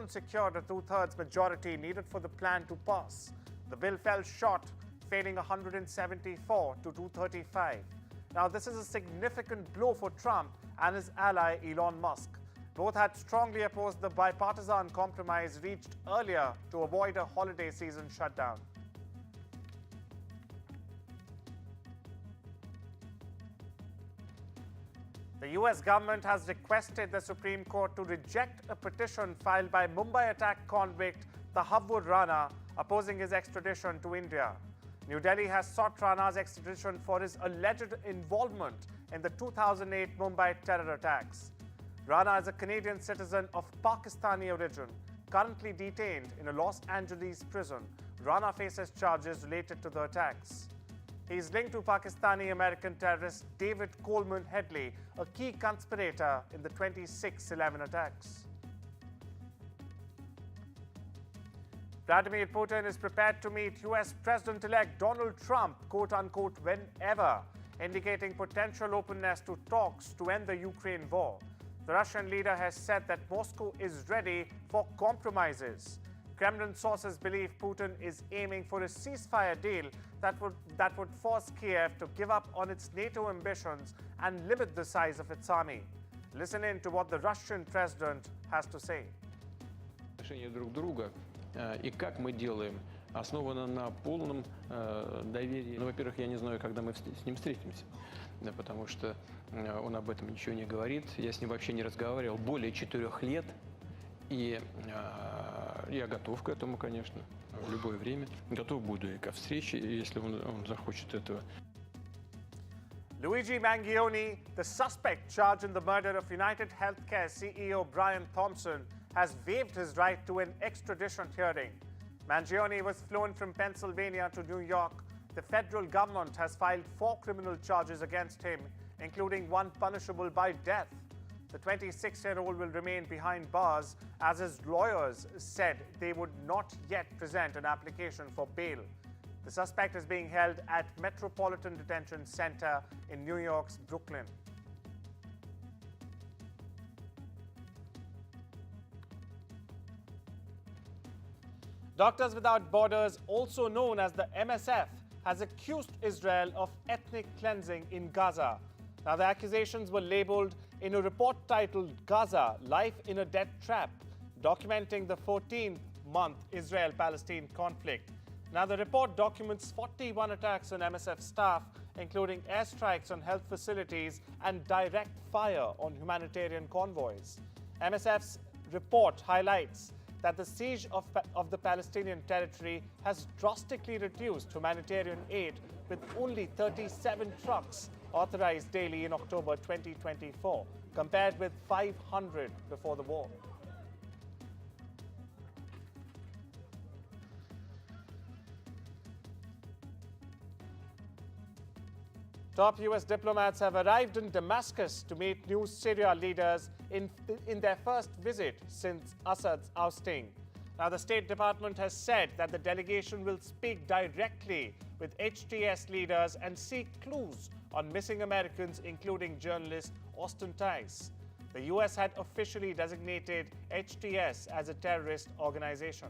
couldn't secure the two-thirds majority needed for the plan to pass. The bill fell short, failing 174 to 235. Now, this is a significant blow for Trump and his ally Elon Musk. Both had strongly opposed the bipartisan compromise reached earlier to avoid a holiday season shutdown. The US government has requested the Supreme Court to reject a petition filed by Mumbai attack convict Tahavvur Rana opposing his extradition to India. New Delhi has sought Rana's extradition for his alleged involvement in the 2008 Mumbai terror attacks. Rana is a Canadian citizen of Pakistani origin, currently detained in a Los Angeles prison. Rana faces charges related to the attacks. He is linked to Pakistani-American terrorist David Coleman Headley, a key conspirator in the 26/11 attacks. Vladimir Putin is prepared to meet US President-elect Donald Trump, quote-unquote, whenever, indicating potential openness to talks to end the Ukraine war. The Russian leader has said that Moscow is ready for compromises. Kremlin sources believe Putin is aiming for a ceasefire deal that would force Kiev to give up on its NATO ambitions and limit the size of its army. Listen in to what the Russian president has to say. Отношения друг друга и как мы делаем основано на полном доверии. Ну, во-первых, я не знаю, когда мы с ним встретимся, потому что он об этом ничего не говорит. Я с ним вообще не разговаривал более 4 лет. И я готов к этому, конечно, в любое время. Готов буду и ко встрече, если он захочет этого. Luigi Mangione, the suspect charged in the murder of United Healthcare CEO Brian Thompson, has waived his right to an extradition hearing. Mangione was flown from Pennsylvania to New York. The federal government has filed 4 criminal charges against him, including one punishable by death. The 26-year-old will remain behind bars, as his lawyers said they would not yet present an application for bail. The suspect is being held at Metropolitan Detention Center in New York's Brooklyn. Doctors Without Borders, also known as the MSF, has accused Israel of ethnic cleansing in Gaza. Now, the accusations were labeled in a report titled Gaza, Life in a Death Trap, documenting the 14-month Israel-Palestine conflict. Now, the report documents 41 attacks on MSF staff, including airstrikes on health facilities and direct fire on humanitarian convoys. MSF's report highlights that the siege of the Palestinian territory has drastically reduced humanitarian aid, with only 37 trucks authorized daily in October 2024, compared with 500 before the war. Top US diplomats have arrived in Damascus to meet new Syria leaders in their first visit since Assad's ousting. Now, the State Department has said that the delegation will speak directly with HTS leaders and seek clues on missing Americans, including journalist Austin Tice. The US had officially designated HTS as a terrorist organization.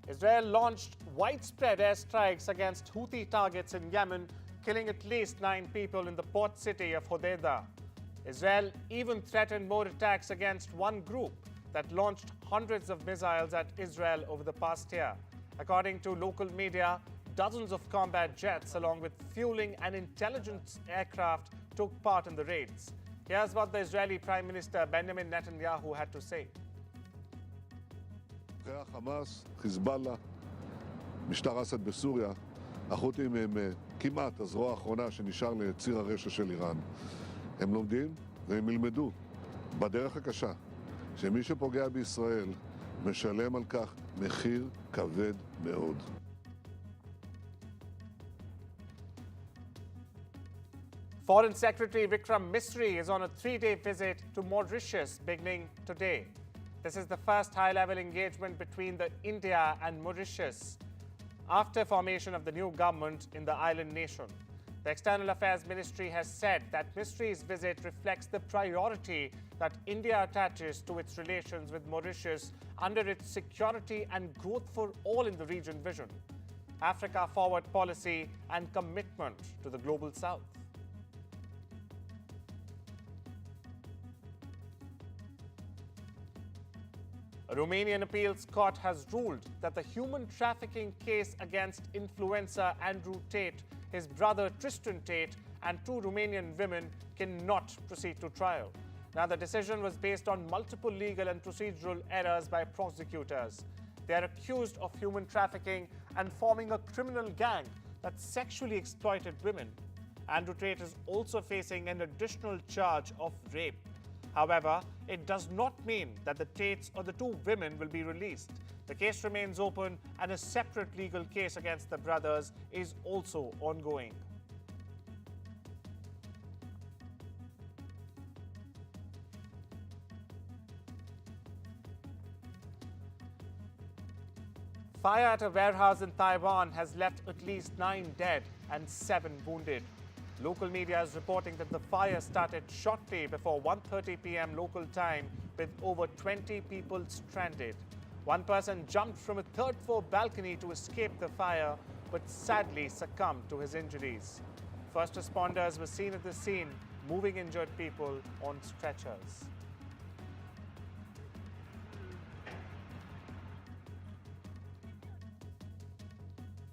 Israel launched widespread airstrikes against Houthi targets in Yemen, killing at least 9 people in the port city of Hodeidah. Israel even threatened more attacks against one group that launched hundreds of missiles at Israel over the past year. According to local media, dozens of combat jets along with fueling and intelligence aircraft took part in the raids. Here's what the Israeli Prime Minister Benjamin Netanyahu had to say. חמאס, חיזבאללה, משטר אסד בסוריה, החות'ים הם כמעט הזרוע האחרונה שנשאר לציר הרשע של איראן. הם לומדים והם ילמדו בדרך הקשה שמי שפוגע בישראל משלם על כך מחיר כבד מאוד. Foreign Secretary Vikram Misri is on a 3-day visit to Mauritius beginning today. This is the first high-level engagement between India and Mauritius after formation of the new government in the island nation. The External Affairs Ministry has said that Ministry's visit reflects the priority that India attaches to its relations with Mauritius under its security and growth for all in the region vision, Africa forward policy and commitment to the global south. A Romanian appeals court has ruled that the human trafficking case against influencer Andrew Tate, his brother Tristan Tate, and two Romanian women cannot proceed to trial. Now, the decision was based on multiple legal and procedural errors by prosecutors. They are accused of human trafficking and forming a criminal gang that sexually exploited women. Andrew Tate is also facing an additional charge of rape. However, it does not mean that the Tates or the two women will be released. The case remains open and a separate legal case against the brothers is also ongoing. Fire at a warehouse in Taiwan has left at least 9 dead and 7 wounded. Local media is reporting that the fire started shortly before 1:30 p.m. local time with over 20 people stranded. One person jumped from a third-floor balcony to escape the fire but sadly succumbed to his injuries. First responders were seen at the scene moving injured people on stretchers.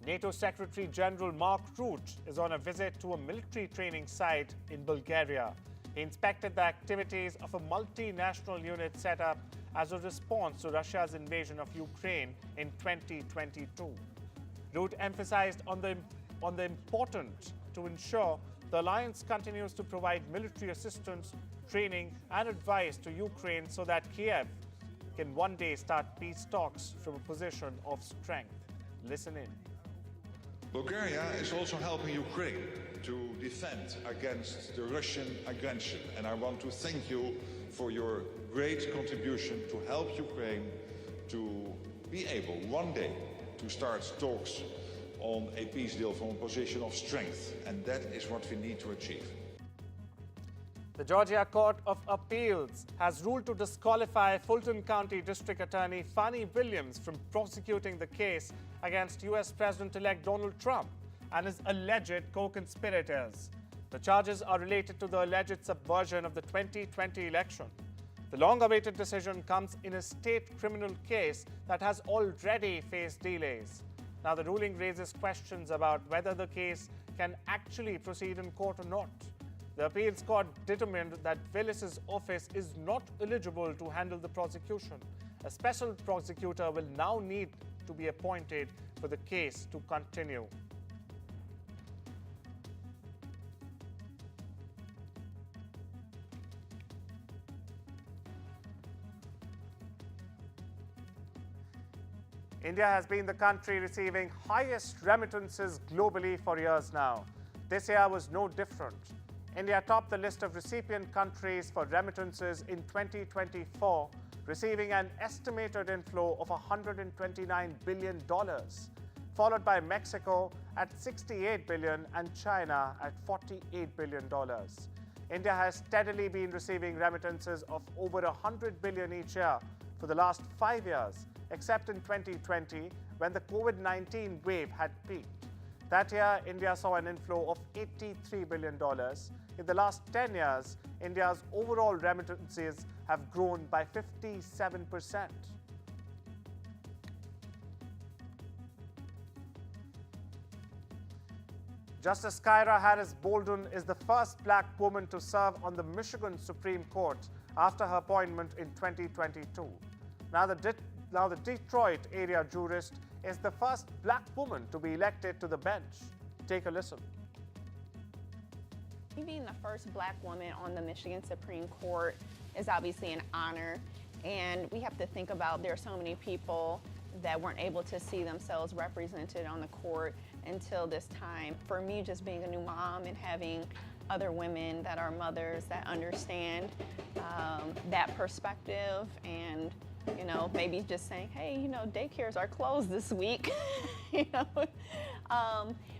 NATO Secretary General Mark Rutte is on a visit to a military training site in Bulgaria. He inspected the activities of a multinational unit set up as a response to Russia's invasion of Ukraine in 2022. Rutte emphasized on the importance to ensure the alliance continues to provide military assistance, training and advice to Ukraine so that Kiev can one day start peace talks from a position of strength. Listen in. Bulgaria is also helping Ukraine to defend against the Russian aggression, and I want to thank you for your great contribution to help Ukraine to be able one day to start talks on a peace deal from a position of strength, and that is what we need to achieve. The Georgia Court of Appeals has ruled to disqualify Fulton County District Attorney Fannie Williams from prosecuting the case against U.S. President-elect Donald Trump and his alleged co-conspirators. The charges are related to the alleged subversion of the 2020 election. The long-awaited decision comes in a state criminal case that has already faced delays. Now, the ruling raises questions about whether the case can actually proceed in court or not. The appeals court determined that Willis's office is not eligible to handle the prosecution. A special prosecutor will now need to be appointed for the case to continue. India has been the country receiving highest remittances globally for years now. This year was no different. India topped the list of recipient countries for remittances in 2024, receiving an estimated inflow of $129 billion, followed by Mexico at $68 billion and China at $48 billion. India has steadily been receiving remittances of over $100 billion each year for the last 5 years, except in 2020 when the COVID-19 wave had peaked. That year, India saw an inflow of $83 billion. In the last 10 years, India's overall remittances have grown by 57%. Justice Kyra Harris Bolden is the first black woman to serve on the Michigan Supreme Court after her appointment in 2022. Now the Detroit area jurist is the first black woman to be elected to the bench. Take a listen. Being the first black woman on the Michigan Supreme Court is obviously an honor, and we have to think about there are so many people that weren't able to see themselves represented on the court until this time. For me, just being a new mom and having other women that are mothers that understand that perspective and You know, maybe just saying, hey, you know, daycares are closed this week, you know.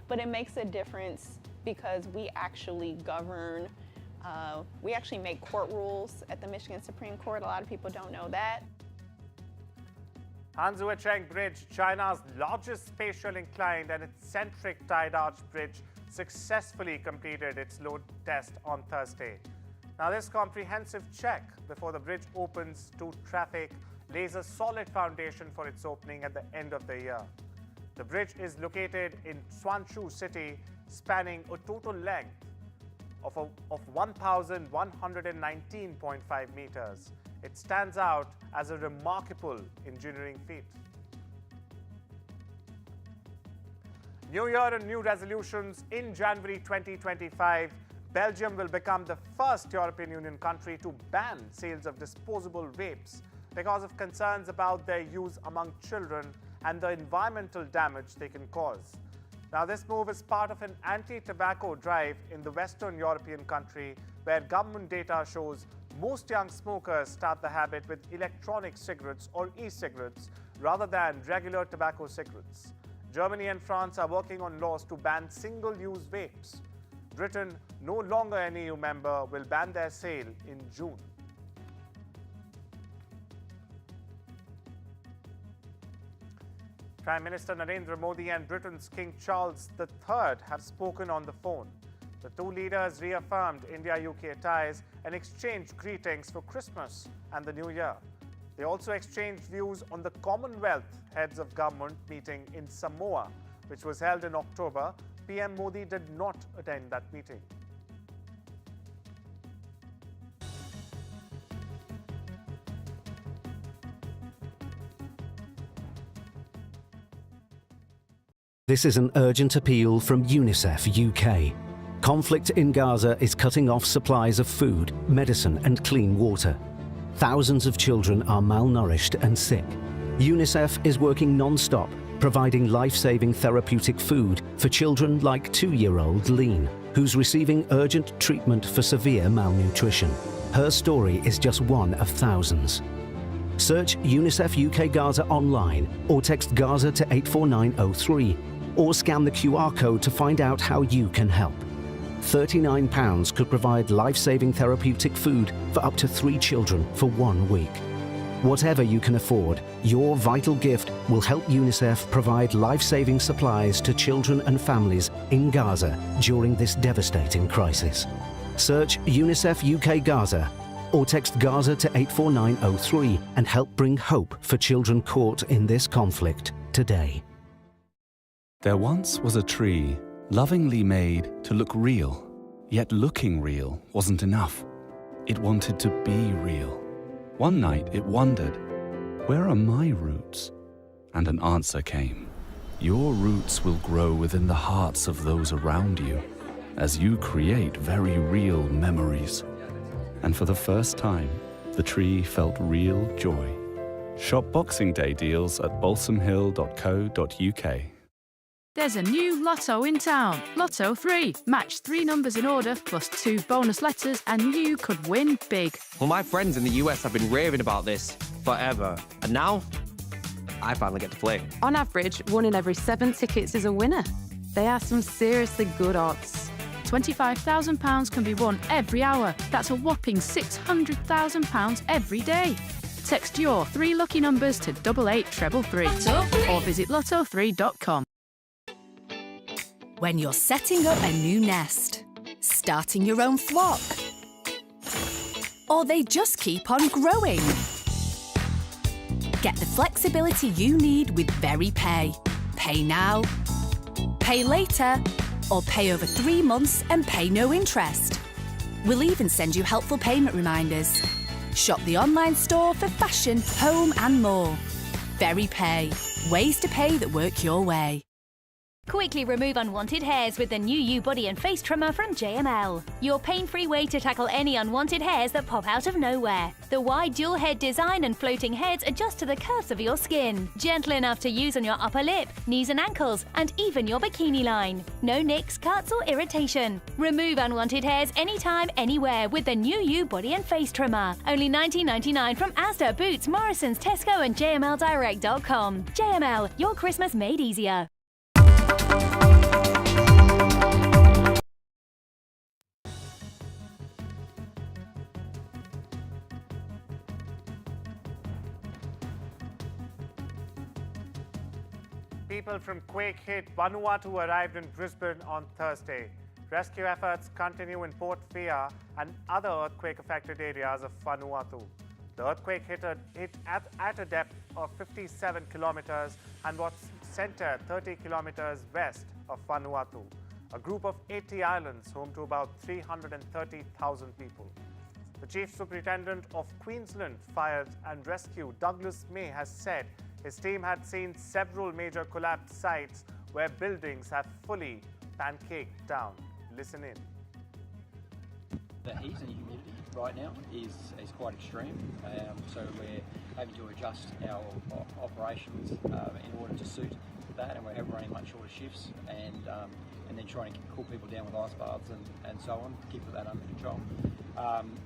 But it makes a difference because we actually govern, we actually make court rules at the Michigan Supreme Court. A lot of people don't know that. Hanzuacheng Bridge, China's largest spatial inclined and eccentric tide arch bridge, successfully completed its load test on Thursday. Now, this comprehensive check before the bridge opens to traffic lays a solid foundation for its opening at the end of the year. The bridge is located in Swanshu city, spanning a total length of 1,119.5 meters. It stands out as a remarkable engineering feat. New Year and new resolutions. In January 2025, Belgium will become the first European Union country to ban sales of disposable vapes because of concerns about their use among children and the environmental damage they can cause. Now, this move is part of an anti-tobacco drive in the Western European country, where government data shows most young smokers start the habit with electronic cigarettes or e-cigarettes rather than regular tobacco cigarettes. Germany and France are working on laws to ban single-use vapes. Britain, no longer an EU member, will ban their sale in June. Prime Minister Narendra Modi and Britain's King Charles III have spoken on the phone. The two leaders reaffirmed India-UK ties and exchanged greetings for Christmas and the New Year. They also exchanged views on the Commonwealth Heads of Government meeting in Samoa, which was held in October. PM Modi did not attend that meeting. This is an urgent appeal from UNICEF UK. Conflict in Gaza is cutting off supplies of food, medicine and clean water. Thousands of children are malnourished and sick. UNICEF is working non-stop, providing life-saving therapeutic food for children like 2-year-old Lean, who's receiving urgent treatment for severe malnutrition. Her story is just one of thousands. Search UNICEF UK Gaza online or text Gaza to 84903 or scan the QR code to find out how you can help. £39 could provide life-saving therapeutic food for up to 3 children for 1 week. Whatever you can afford, your vital gift will help UNICEF provide life-saving supplies to children and families in Gaza during this devastating crisis. Search UNICEF UK Gaza or text Gaza to 84903 and help bring hope for children caught in this conflict today. There once was a tree, lovingly made to look real, yet looking real wasn't enough. It wanted to be real. One night it wondered, where are my roots? And an answer came. Your roots will grow within the hearts of those around you as you create very real memories. And for the first time, the tree felt real joy. Shop Boxing Day deals at balsamhill.co.uk. There's a new lotto in town. Lotto 3. Match 3 numbers in order plus 2 bonus letters and you could win big. Well, my friends in the US have been raving about this forever. And now, I finally get to play. On average, 1 in every 7 tickets is a winner. They are some seriously good odds. £25,000 can be won every hour. That's a whopping £600,000 every day. Text your 3 lucky numbers to 88333 or visit lotto3.com. When you're setting up a new nest, starting your own flock, or they just keep on growing. Get the flexibility you need with VeryPay. Pay now, pay later, or pay over 3 months and pay no interest. We'll even send you helpful payment reminders. Shop the online store for fashion, home and more. VeryPay. Ways to pay that work your way. Quickly remove unwanted hairs with the new U Body and Face Trimmer from JML. Your pain-free way to tackle any unwanted hairs that pop out of nowhere. The wide dual head design and floating heads adjust to the curves of your skin. Gentle enough to use on your upper lip, knees and ankles, and even your bikini line. No nicks, cuts or irritation. Remove unwanted hairs anytime, anywhere with the new U Body and Face Trimmer. Only $19.99 from Asda, Boots, Morrison's, Tesco and JMLDirect.com. JML, your Christmas made easier. People from quake-hit Vanuatu arrived in Brisbane on Thursday. Rescue efforts continue in Port Phillip and other earthquake-affected areas of Vanuatu. The earthquake hit at a depth of 57 kilometers and was centered 30 kilometers west of Vanuatu, a group of 80 islands home to about 330,000 people. The Chief Superintendent of Queensland Fire and Rescue, Douglas May, has said his team had seen several major collapse sites where buildings have fully pancaked down. Listen in. The heat and humidity right now is quite extreme, so we're having to adjust our operations in order to suit that, and we're running much shorter shifts and then trying to cool people down with ice baths and so on, keep that under control.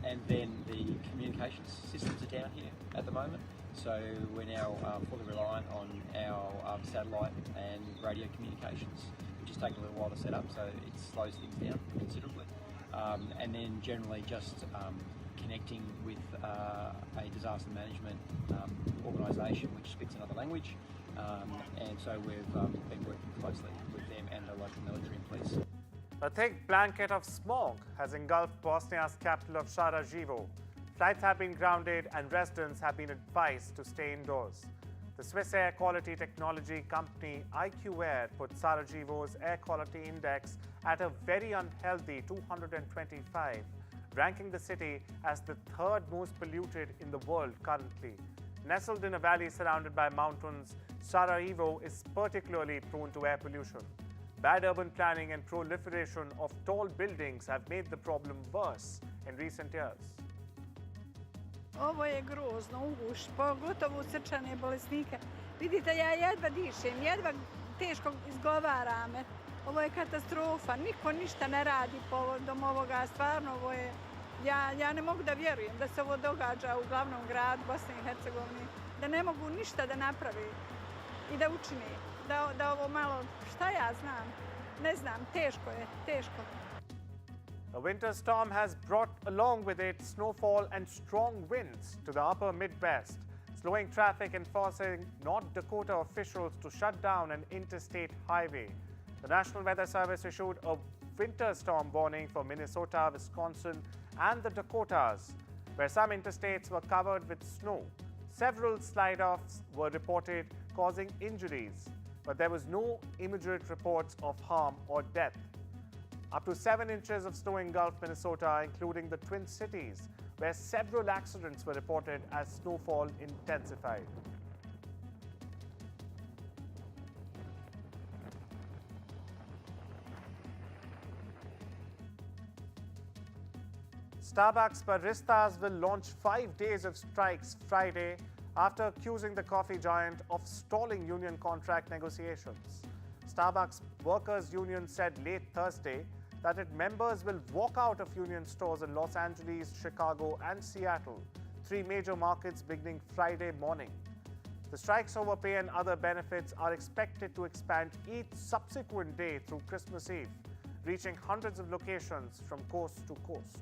And then the communications systems are down here at the moment, so we're now fully reliant on our satellite and radio communications, which has taken a little while to set up, so it slows things down considerably. And then generally just connecting with a disaster management organisation which speaks another language, and so we've been working closely with them and the local military and police. A thick blanket of smog has engulfed Bosnia's capital of Sarajevo. Flights have been grounded and residents have been advised to stay indoors. The Swiss air quality technology company IQ Air put Sarajevo's air quality index at a very unhealthy 225, ranking the city as the third most polluted in the world currently. Nestled in a valley surrounded by mountains, Sarajevo is particularly prone to air pollution. Bad urban planning and proliferation of tall buildings have made the problem worse in recent years. Ovo je grozno, uguš, pogotovo srčane bolesnike. Vidite, ja jedva dišem, jedva teško izgovara me. Ovo je katastrofa, niko ništa ne radi povodom ovoga, stvarno ovo je... Ja ne mogu da vjerujem da se ovo događa u glavnom gradu Bosne i Hercegovine, da ne mogu ništa da napravi i da učini, da ovo malo, šta ja znam, ne znam, teško je, teško. A winter storm has brought along with it snowfall and strong winds to the upper Midwest, slowing traffic and forcing North Dakota officials to shut down an interstate highway. The National Weather Service issued a winter storm warning for Minnesota, Wisconsin, and the Dakotas, where some interstates were covered with snow. Several slide-offs were reported, causing injuries, but there was no immediate reports of harm or death. Up to 7 inches of snow engulfed Minnesota, including the Twin Cities, where several accidents were reported as snowfall intensified. Starbucks baristas will launch 5 days of strikes Friday after accusing the coffee giant of stalling union contract negotiations. Starbucks Workers Union said late Thursday that its members will walk out of union stores in Los Angeles, Chicago and Seattle, 3 major markets beginning Friday morning. The strikes over pay and other benefits are expected to expand each subsequent day through Christmas Eve, reaching hundreds of locations from coast to coast.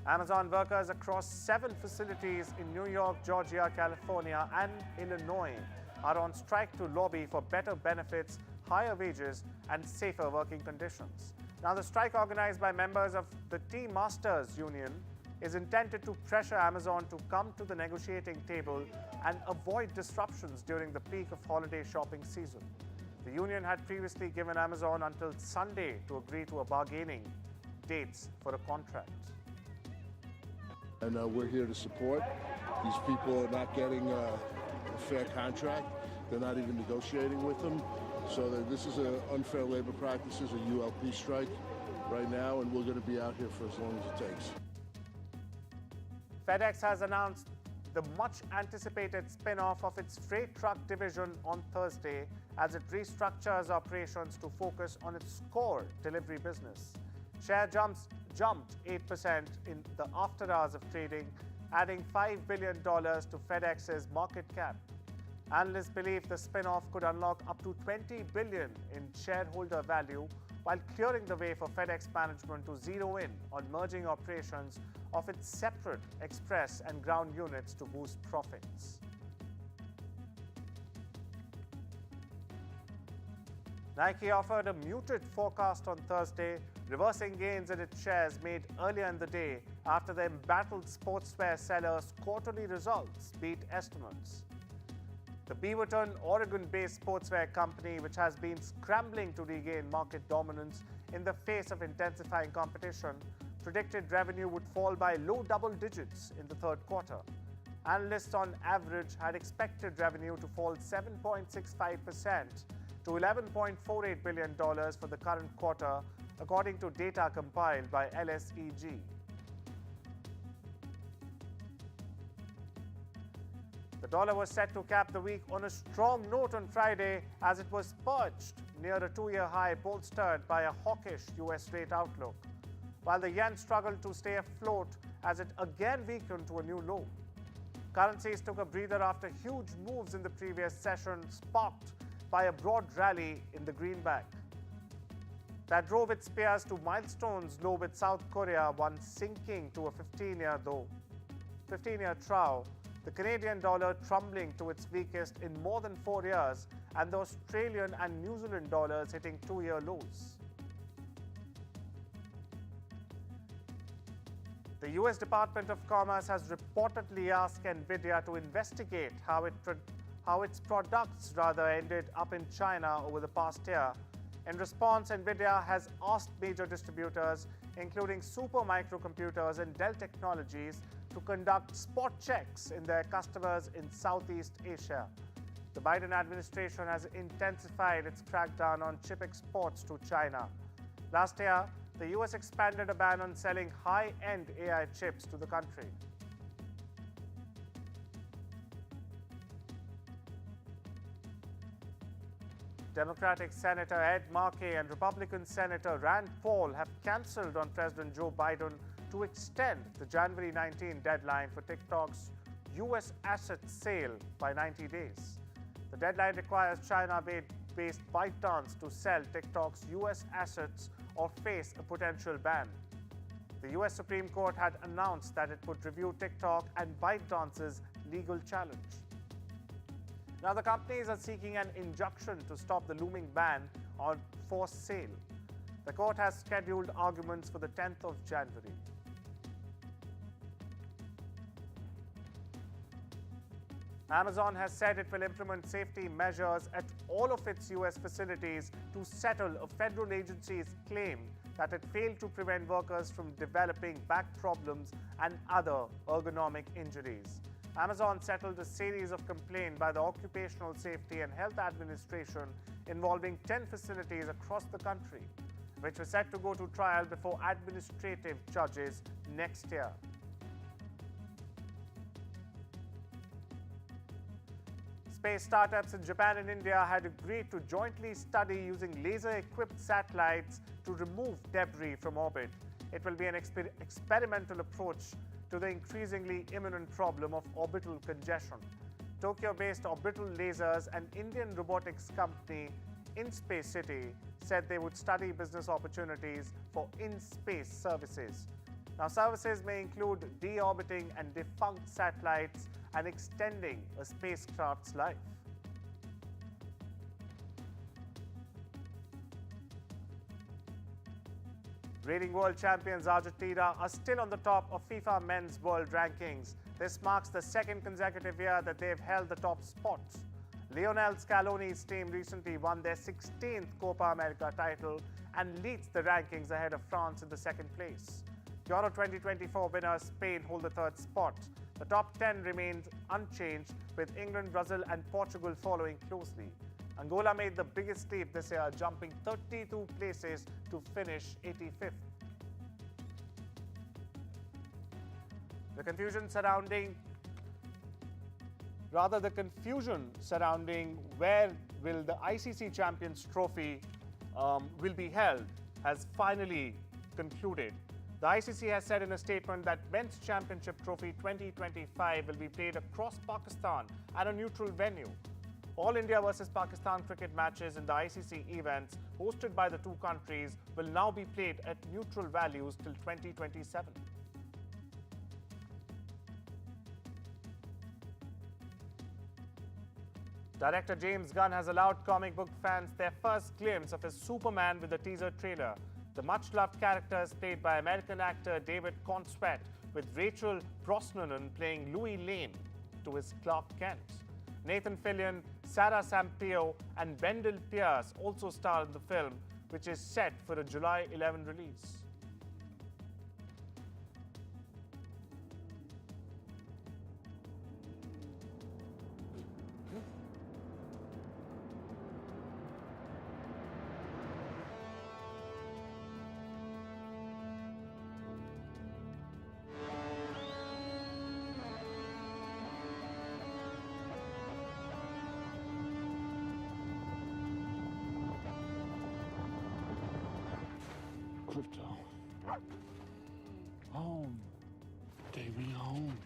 Amazon workers across 7 facilities in New York, Georgia, California, and Illinois are on strike to lobby for better benefits, higher wages, and safer working conditions. Now, the strike organized by members of the Tea Masters Union is intended to pressure Amazon to come to the negotiating table and avoid disruptions during the peak of holiday shopping season. The union had previously given Amazon until Sunday to agree to a bargaining dates for a contract. And we're here to support. These people are not getting a fair contract. They're not even negotiating with them. So this is an unfair labor practices, a ULP strike right now, and we're going to be out here for as long as it takes. FedEx has announced the much-anticipated spin-off of its freight truck division on Thursday as it restructures operations to focus on its core delivery business. Share jumped 8% in the after hours of trading, adding $5 billion to FedEx's market cap. Analysts believe the spin-off could unlock up to $20 billion in shareholder value, while clearing the way for FedEx management to zero in on merging operations of its separate express and ground units to boost profits. Nike offered a muted forecast on Thursday, reversing gains in its shares made earlier in the day after the embattled sportswear sellers' quarterly results beat estimates. The Beaverton, Oregon-based sportswear company, which has been scrambling to regain market dominance in the face of intensifying competition, predicted revenue would fall by low double digits in the third quarter. Analysts on average had expected revenue to fall 7.65% to $11.48 billion for the current quarter, according to data compiled by LSEG. The dollar was set to cap the week on a strong note on Friday as it was perched near a two-year high bolstered by a hawkish US rate outlook, while the yen struggled to stay afloat as it again weakened to a new low. Currencies took a breather after huge moves in the previous session, sparked by a broad rally in the greenback that drove its peers to milestones low, with South Korea once sinking to a 15-year trough, the Canadian dollar trembling to its weakest in more than 4 years, and the Australian and New Zealand dollars hitting two-year lows. The US Department of Commerce has reportedly asked NVIDIA to investigate how its products ended up in China over the past year. In response, NVIDIA has asked major distributors, including Supermicro Computers and Dell Technologies, to conduct spot checks in their customers in Southeast Asia. The Biden administration has intensified its crackdown on chip exports to China. Last year, the US expanded a ban on selling high-end AI chips to the country. Democratic Senator Ed Markey and Republican Senator Rand Paul have cancelled on President Joe Biden to extend the January 19 deadline for TikTok's U.S. asset sale by 90 days. The deadline requires China-based ByteDance to sell TikTok's U.S. assets or face a potential ban. The U.S. Supreme Court had announced that it would review TikTok and ByteDance's legal challenge. Now, the companies are seeking an injunction to stop the looming ban on forced sale. The court has scheduled arguments for the 10th of January. Amazon has said it will implement safety measures at all of its U.S. facilities to settle a federal agency's claim that it failed to prevent workers from developing back problems and other ergonomic injuries. Amazon settled a series of complaints by the Occupational Safety and Health Administration involving 10 facilities across the country, which were set to go to trial before administrative judges next year. Space startups in Japan and India had agreed to jointly study using laser-equipped satellites to remove debris from orbit. It will be an experimental approach to the increasingly imminent problem of orbital congestion. Tokyo-based Orbital Lasers and Indian robotics company InSpace City said they would study business opportunities for in-space services. Now, services may include deorbiting and defunct satellites and extending a spacecraft's life. Reigning world champions Argentina are still on the top of FIFA Men's World Rankings. This marks the second consecutive year that they've held the top spot. Lionel Scaloni's team recently won their 16th Copa America title and leads the rankings ahead of France in the second place. Euro 2024 winner Spain hold the third spot. The top 10 remains unchanged, with England, Brazil and Portugal following closely. Angola made the biggest leap this year, jumping 32 places to finish 85th. The confusion surrounding where will the ICC Champions Trophy will be held has finally concluded. The ICC has said in a statement that Men's Championship Trophy 2025 will be played across Pakistan at a neutral venue. All India versus Pakistan cricket matches in the ICC events hosted by the two countries will now be played at neutral values till 2027. Director James Gunn has allowed comic book fans their first glimpse of his Superman with a teaser trailer. The much-loved character is played by American actor David Cornsweet, with Rachel Brosnahan playing Louis Lane to his Clark Kent. Nathan Fillion, Sarah Sampaio and Wendell Pierce also star in the film, which is set for a July 11 release. Crypto. Home. Take me home.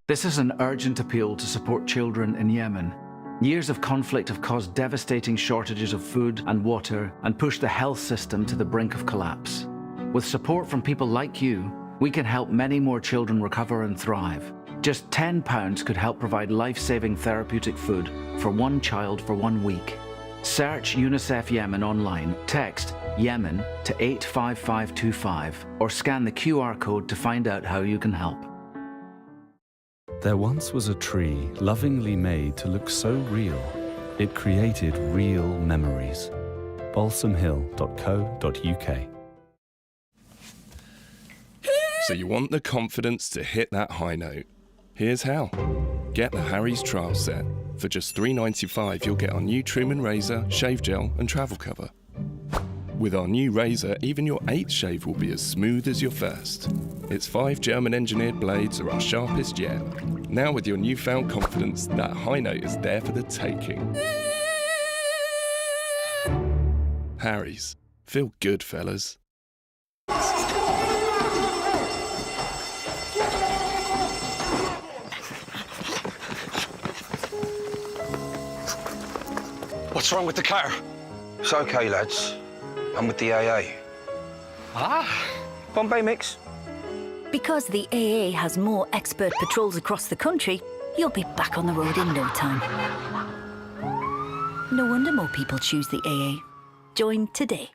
This is an urgent appeal to support children in Yemen. Years of conflict have caused devastating shortages of food and water and pushed the health system to the brink of collapse. With support from people like you, we can help many more children recover and thrive. Just £10 could help provide life-saving therapeutic food for one child for 1 week. Search UNICEF Yemen online, text Yemen to 85525 or scan the QR code to find out how you can help. There once was a tree lovingly made to look so real, it created real memories. balsamhill.co.uk. So you want the confidence to hit that high note? Here's how. Get the Harry's trial set. For just $3.95, you'll get our new trim and razor, shave gel and travel cover. With our new razor, even your 8th shave will be as smooth as your first. Its 5 German-engineered blades are our sharpest yet. Now with your newfound confidence, that high note is there for the taking. Harry's. Feel good, fellas. What's wrong with the car? It's okay, lads. I'm with the AA. Ah, Bombay mix. Because the AA has more expert patrols across the country, you'll be back on the road in no time. No wonder more people choose the AA. Join today.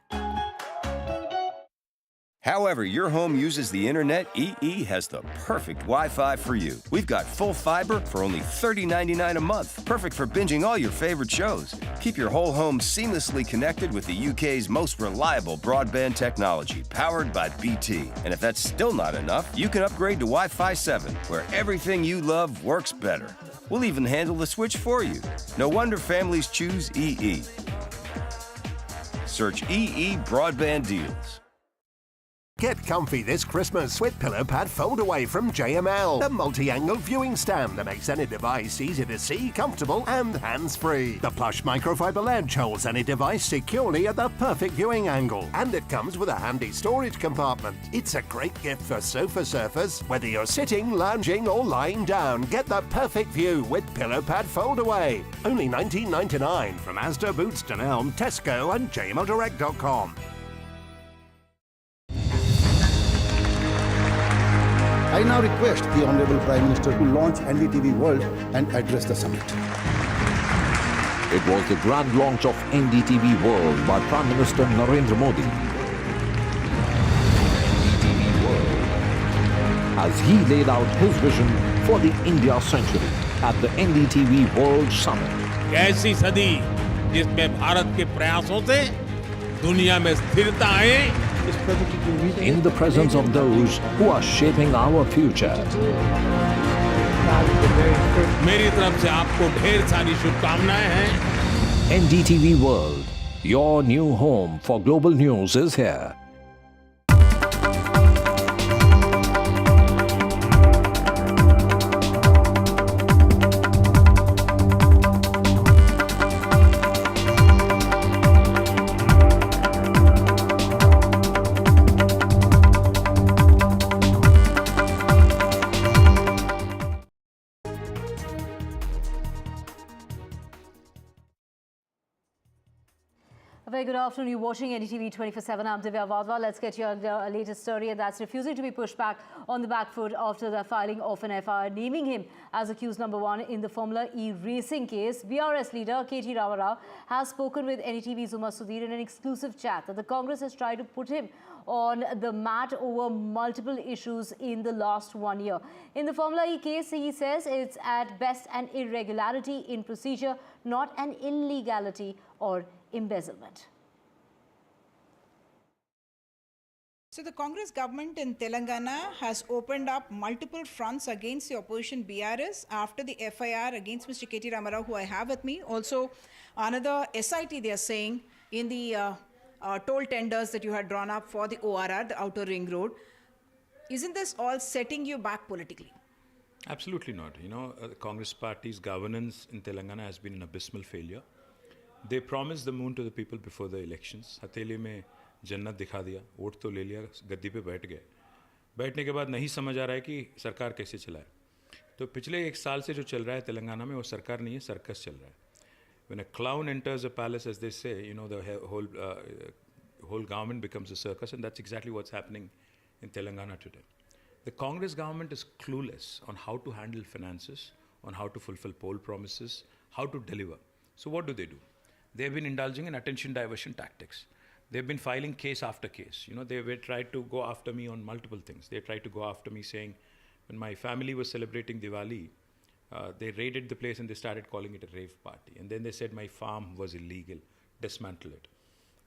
However your home uses the internet, EE has the perfect Wi-Fi for you. We've got full fiber for only $30.99 a month. Perfect for binging all your favorite shows. Keep your whole home seamlessly connected with the UK's most reliable broadband technology, powered by BT. And if that's still not enough, you can upgrade to Wi-Fi 7, where everything you love works better. We'll even handle the switch for you. No wonder families choose EE. Search EE Broadband Deals. Get comfy this Christmas with Pillow Pad Fold Away from JML. The multi-angle viewing stand that makes any device easy to see, comfortable and hands-free. The plush microfiber ledge holds any device securely at the perfect viewing angle. And it comes with a handy storage compartment. It's a great gift for sofa surfers. Whether you're sitting, lounging or lying down, get the perfect view with Pillow Pad Fold Away. Only $19.99 from Asda, Boots, Dunelm, Tesco and jmldirect.com. I now request the Honourable Prime Minister to launch NDTV World and address the summit. It was the grand launch of NDTV World by Prime Minister Narendra Modi. NDTV World, as he laid out his vision for the India century at the NDTV World Summit. एक ऐसी सदी जिसमें भारत के प्रयासों से दुनिया में स्थिरता आए। In the presence of those who are shaping our future. मेरी तरफ से आपको ढेर सारी शुभकामनाएं हैं। NDTV World, your new home for global news is here. A very good afternoon. You're watching NDTV 24/7. I'm Divya Vadva. Let's get your latest story, and that's refusing to be pushed back on the back foot after the filing of an FIR naming him as accused number 1 in the Formula E racing case. BRS leader KT Ramarao has spoken with NDTV's Umar Sudhir in an exclusive chat that the Congress has tried to put him on the mat over multiple issues in the last 1 year. In the Formula E case, he says it's at best an irregularity in procedure, not an illegality or embezzlement. So the Congress government in Telangana has opened up multiple fronts against the opposition BRS after the FIR against Mr. KT Ramarao, who I have with me. Also, another SIT they are saying in the toll tenders that you had drawn up for the ORR, the Outer Ring Road. Isn't this all setting you back politically? Absolutely not. You know, the Congress party's governance in Telangana has been an abysmal failure. They promised the moon to the people before the elections. हथेली में जन्नत दिखा दिया, vote तो ले लिया, गद्दी पे बैठ गए. बैठने के बाद नहीं समझ आ रहा है कि सरकार कैसे चलाए. तो पिछले 1 साल से जो चल रहा है तेलंगाना में वो सरकार नहीं है, सर्कस चल रहा है. When a clown enters a palace, as they say, you know, the whole government becomes a circus, and that's exactly what's happening in Telangana today. The Congress government is clueless on how to handle finances, on how to fulfill poll promises, how to deliver. So what do? They've been indulging in attention diversion tactics. They've been filing case after case. You know, they tried to go after me on multiple things. They tried to go after me saying, when my family was celebrating Diwali, they raided the place and they started calling it a rave party. And then they said my farm was illegal, dismantle it.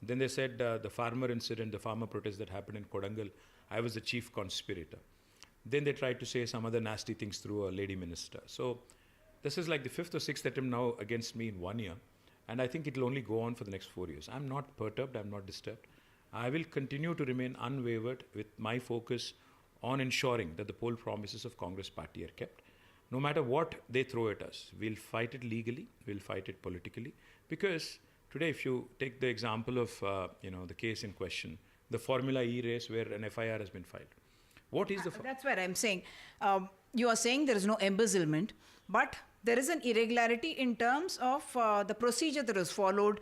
Then they said the farmer incident, the farmer protest that happened in Kodangal, I was the chief conspirator. Then they tried to say some other nasty things through a lady minister. So this is like the 5th or 6th attempt now against me in 1 year. And I think it will only go on for the next 4 years. I'm not perturbed, I'm not disturbed. I will continue to remain unwavered with my focus on ensuring that the poll promises of Congress party are kept. No matter what they throw at us, we'll fight it legally, we'll fight it politically. Because today, if you take the example of the case in question, the Formula E race where an FIR has been filed. What is the... That's what I'm saying. You are saying there is no embezzlement, but there is an irregularity in terms of the procedure that was followed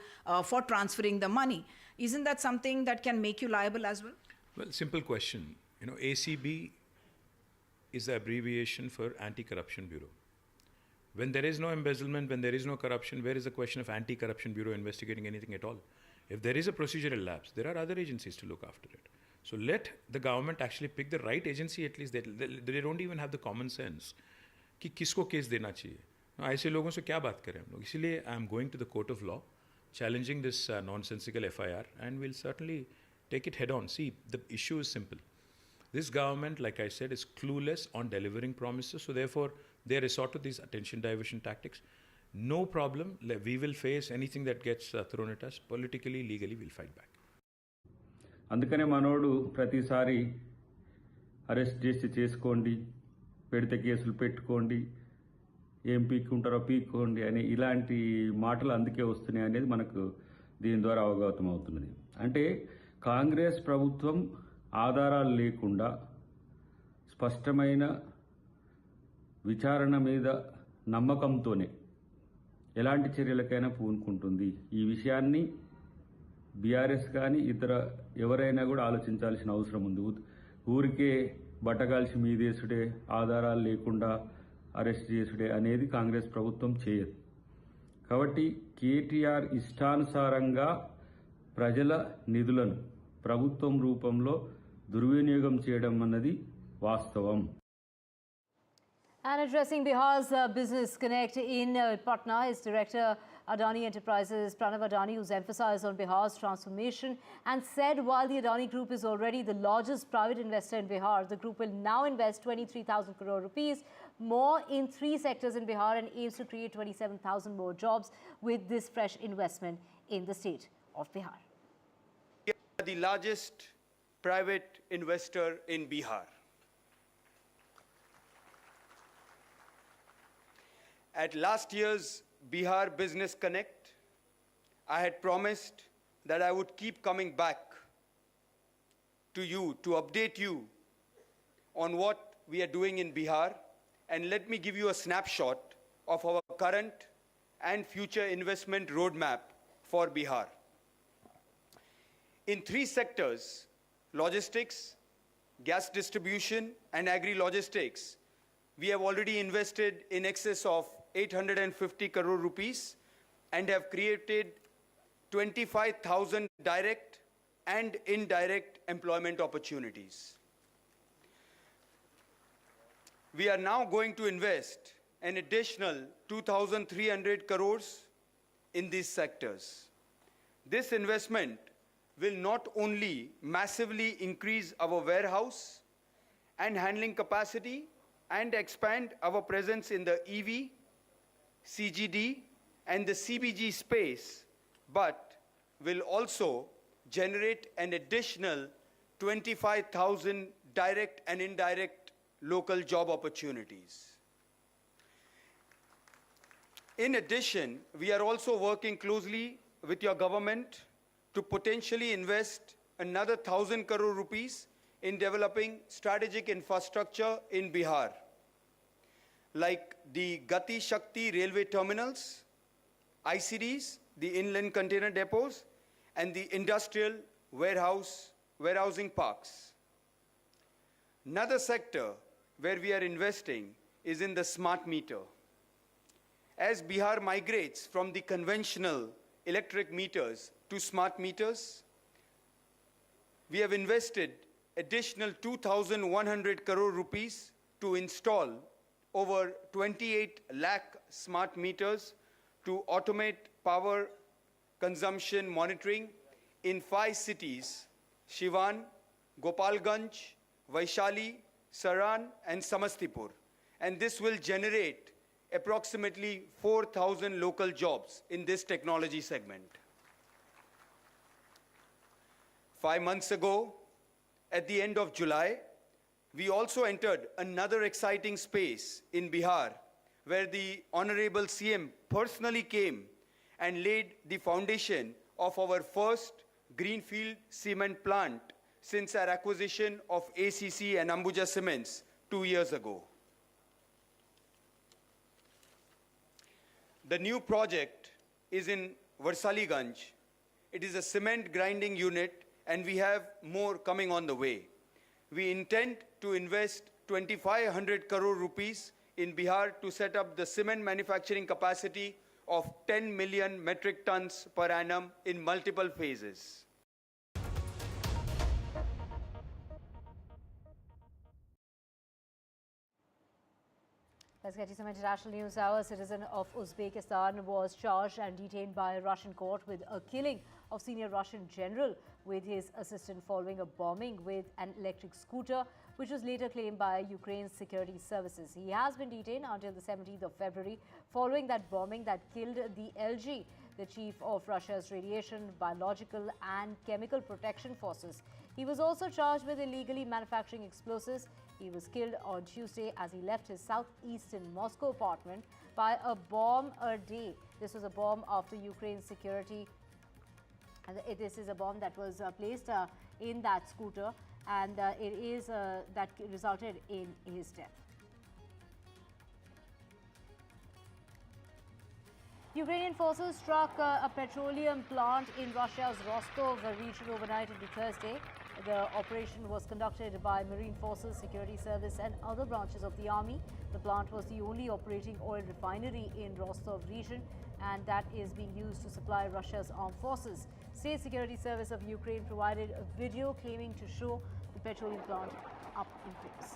for transferring the money. Isn't that something that can make you liable as well? Well, simple question. You know, ACB is the abbreviation for Anti-Corruption Bureau. When there is no embezzlement, when there is no corruption, where is the question of Anti-Corruption Bureau investigating anything at all? If there is a procedural lapse, there are other agencies to look after it. So let the government actually pick the right agency at least. They don't even have the common sense कि किसको case देना चाहिए. ऐसे लोगों से क्या बात करें हम लोग. इसीलिए I am going to the court of law, challenging this nonsensical FIR, and we'll certainly take it head on. See, the issue is simple. This government, like I said, is clueless on delivering promises. So therefore, they resort to these attention diversion tactics. No problem. We will face anything that gets thrown at us. Politically, legally, we'll fight back. అందుకనే మనోడు ప్రతిసారి arrest చేసి చేసుకోండి, పెడితే కేసులు పెట్టుకోండి, ఏం పీక్కుంటారో పీక్కోండి అని ఇలాంటి మాటలు అందుకే వస్తున్నాయి అనేది మనకు దీని ద్వారా అవగతం అవుతున్నది. అంటే కాంగ్రెస్ ప్రభుత్వం ఆధారాలు లేకుండా స్పష్టమైన విచారణ మీద నమ్మకంతోనే ఎలాంటి చర్యలకైనా పూనుకుంటుంది. ఈ విషయాన్ని బీఆర్ఎస్ కానీ ఇతర ఎవరైనా కూడా ఆలోచించాల్సిన అవసరం ఉంది. ఊరికే బట్టగాల్చి మీదేసుడే, ఆధారాలు లేకుండా అరెస్ట్ చేసుడే అనేది కాంగ్రెస్ ప్రభుత్వం చేయదు. కాబట్టి కేటీఆర్ ఇష్టానుసారంగా ప్రజల నిధులను ప్రభుత్వం రూపంలో దుర్వినియోగం చేయడం అన్నది వాస్తవం. And addressing Bihar's Business Connect in Patna, its director Adani Enterprises Pranav Adani, who's emphasized on Bihar's transformation and said while the Adani Group is already the largest private investor in Bihar, the group will now invest 23,000 crore rupees more in 3 sectors in Bihar and aims to create 27,000 more jobs with this fresh investment in the state of Bihar. We are the largest private investor in Bihar. At last year's Bihar Business Connect, I had promised that I would keep coming back to you to update you on what we are doing in Bihar, and let me give you a snapshot of our current and future investment roadmap for Bihar. In 3 sectors, logistics, gas distribution, and agri-logistics, we have already invested in excess of 850 crore rupees and have created 25,000 direct and indirect employment opportunities. We are now going to invest an additional 2,300 crores in these sectors. This investment will not only massively increase our warehouse and handling capacity and expand our presence in the EV, CGD, and the CBG space, but will also generate an additional 25,000 direct and indirect local job opportunities. In addition, we are also working closely with your government to potentially invest another 1,000 crore rupees in developing strategic infrastructure in Bihar, like the Gati Shakti railway terminals, ICDs, the inland container depots, and the industrial warehousing parks. Another sector where we are investing is in the smart meter. As Bihar migrates from the conventional electric meters to smart meters, we have invested additional 2,100 crore rupees to install over 28 lakh smart meters to automate power consumption monitoring in 5 cities: Siwan, Gopalganj, Vaishali, Saran, and Samastipur. And this will generate approximately 4,000 local jobs in this technology segment. 5 months ago, at the end of July, we also entered another exciting space in Bihar, where the Honorable CM personally came and laid the foundation of our first greenfield cement plant since our acquisition of ACC and Ambuja Cements 2 years ago. The new project is in Varsaliganj. It is a cement grinding unit, and we have more coming on the way. We intend to invest 2,500 crore rupees in Bihar to set up the cement manufacturing capacity of 10 million metric tons per annum in multiple phases. Let's get you some international news now. A citizen of Uzbekistan was charged and detained by a Russian court with a killing of senior Russian general with his assistant following a bombing with an electric scooter, which was later claimed by Ukraine's security services. He has been detained until the 17th of February following that bombing that killed the LG, the chief of Russia's radiation, biological and chemical protection forces. He was also charged with illegally manufacturing explosives. He was killed on Tuesday as he left his southeastern Moscow apartment by a bomb a day. This was a bomb after Ukraine's security. And this is a bomb that was placed in that scooter, and it is that resulted in his death. Ukrainian forces struck a petroleum plant in Russia's Rostov region overnight into Thursday. The operation was conducted by Marine Forces, Security Service and other branches of the army. The plant was the only operating oil refinery in Rostov region, and that is being used to supply Russia's armed forces. State Security Service of Ukraine provided a video claiming to show the petroleum plant up in flames.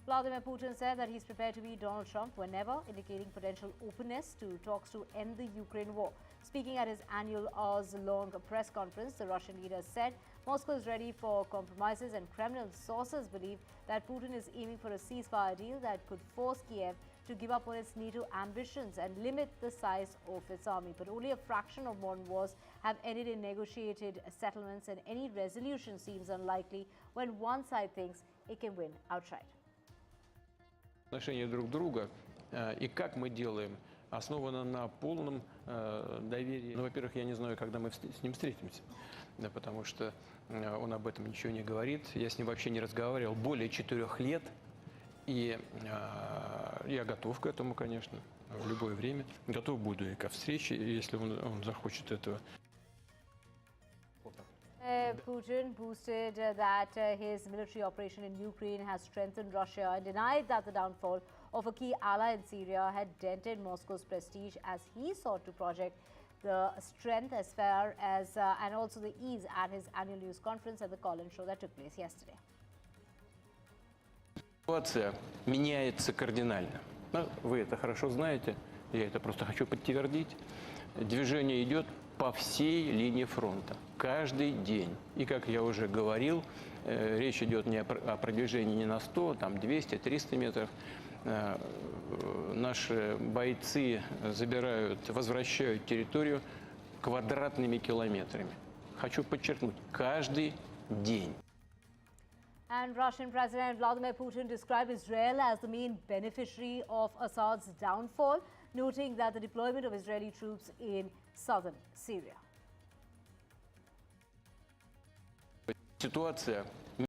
Vladimir Putin said that he's prepared to meet Donald Trump whenever, indicating potential openness to talks to end the Ukraine war. Speaking at his annual hours-long press conference, the Russian leader said Moscow is ready for compromises, and Kremlin sources believe that Putin is aiming for a ceasefire deal that could force Kiev to give up on its NATO ambitions and limit the size of its army. But only a fraction of modern wars have ended in negotiated settlements, and any resolution seems unlikely when one side thinks it can win outright. Отношения друг друга и как мы делаем основано на полном доверии. Ну, во-первых, я не знаю, когда мы с ним встретимся, да, потому что он об этом ничего не говорит. Я с ним вообще не разговаривал более 4 лет, и я готов к этому, конечно, в любое время. Готов буду и ко встрече, если он захочет этого. Putin boasted that his military operation in Ukraine has strengthened Russia and denied that the downfall of a key ally in Syria had dented Moscow's prestige, as he sought to project the strength as far as and also the ease at his annual news conference at the call-in show that took place yesterday. Ситуация меняется кардинально. Вы это хорошо знаете, я это просто хочу подтвердить. Движение идет по всей линии фронта, каждый день. И, как я уже говорил, речь идет не о продвижении не на 100, там 200, 300 метров. Наши бойцы возвращают территорию квадратными километрами. Хочу подчеркнуть, каждый день. And Russian President Vladimir Putin described Israel as the main beneficiary of Assad's downfall, noting that the deployment of Israeli troops in southern Syria. Ситуация